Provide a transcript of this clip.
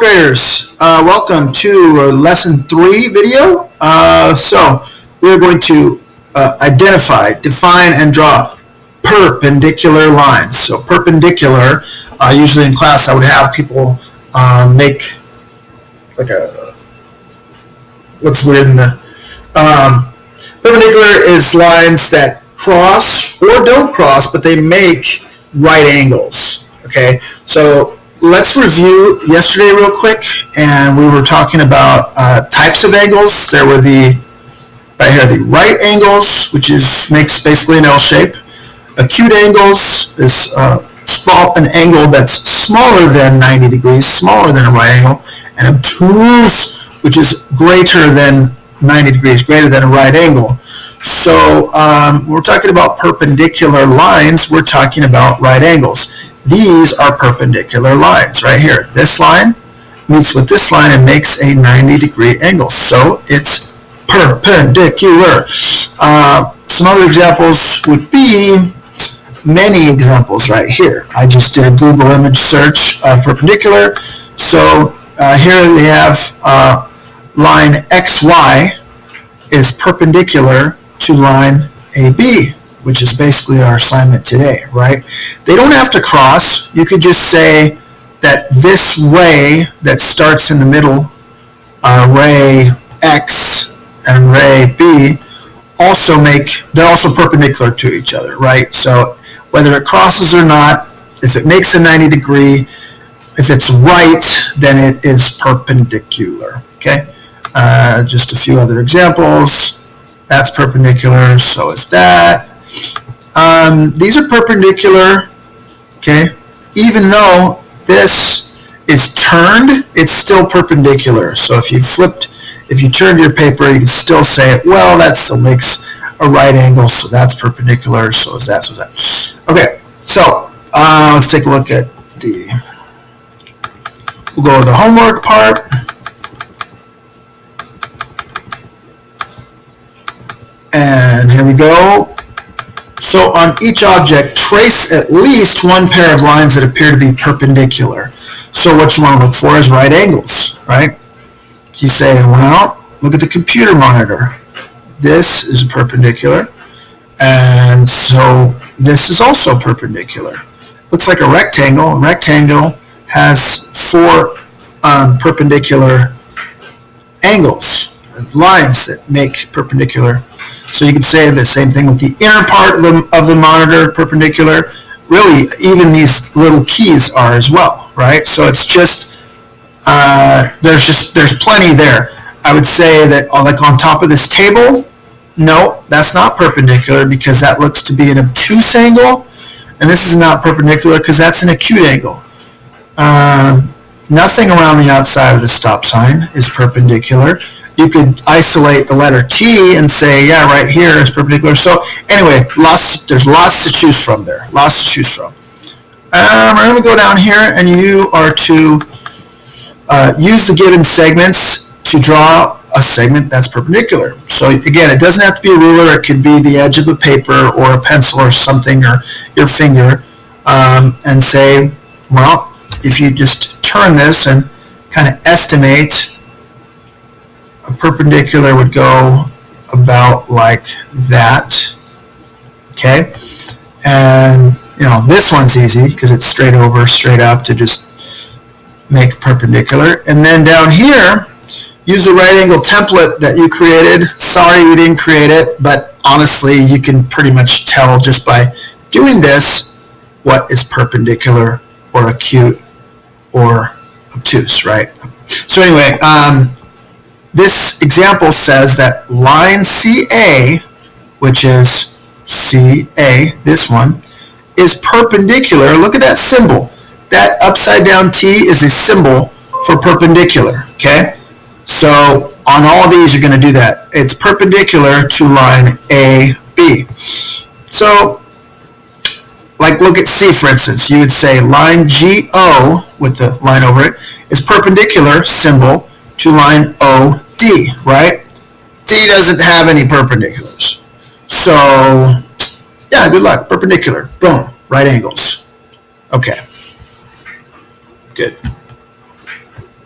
fourth graders, welcome to lesson 3 video. So we're going to identify, define, and draw perpendicular lines. So perpendicular, usually in class I would have people make like a, looks weird in the, perpendicular is lines that cross or don't cross, but they make right angles. Okay, so let's review yesterday real quick, and we were talking about types of angles. There were the right angles, which makes basically an L shape. Acute angles is an angle that's smaller than 90 degrees, smaller than a right angle, and obtuse, which is greater than 90 degrees, greater than a right angle. So we're talking about perpendicular lines. We're talking about right angles. These are perpendicular lines right here. This line meets with this line and makes a 90-degree angle. So it's perpendicular. Some other examples would be many examples right here. I just did a Google image search of perpendicular. So here we have line XY is perpendicular to line AB, which is basically our assignment today, right? They don't have to cross. You could just say that this ray that starts in the middle, ray X and ray B, they're also perpendicular to each other, right? So whether it crosses or not, if it makes a 90 degree, if it's right, then it is perpendicular, okay? Just a few other examples. That's perpendicular, so is that. These are perpendicular, okay? Even though this is turned, it's still perpendicular. So if you turned your paper, you can still say, well, that still makes a right angle, so that's perpendicular, so is that, so is that. Okay, so let's take a look at we'll go to the homework part. And here we go. So on each object, trace at least one pair of lines that appear to be perpendicular. So what you want to look for is right angles, right? You say, well, look at the computer monitor. This is perpendicular, and so this is also perpendicular. Looks like a rectangle. A rectangle has 4 perpendicular angles, lines that make perpendicular. So you could say the same thing with the inner part of the monitor, perpendicular. Really, even these little keys are as well, right? So it's just, there's plenty there. I would say that like on top of this table, no, that's not perpendicular because that looks to be an obtuse angle, and this is not perpendicular because that's an acute angle. Nothing around the outside of the stop sign is perpendicular. You could isolate the letter T and say, yeah, right here is perpendicular. So anyway, there's lots to choose from there. Lots to choose from. We're going to go down here, and you are to use the given segments to draw a segment that's perpendicular. So again, it doesn't have to be a ruler. It could be the edge of a paper or a pencil or something, or your finger, and say, well, if you just turn this and kind of estimate, a perpendicular would go about like that, okay? And this one's easy because it's straight over, straight up to just make perpendicular. And then down here, use the right angle template that you created. Sorry we didn't create it, but honestly you can pretty much tell just by doing this what is perpendicular or acute or obtuse, right? So anyway, this example says that line CA, which is CA, this one, is perpendicular. Look at that symbol. That upside down T is a symbol for perpendicular, okay? So on all of these, you're going to do that. It's perpendicular to line AB. So, like look at C, for instance. You would say line GO, with the line over it, is perpendicular symbol to line OD, right? D doesn't have any perpendiculars. So, yeah, good luck. Perpendicular. Boom. Right angles. Okay. Good.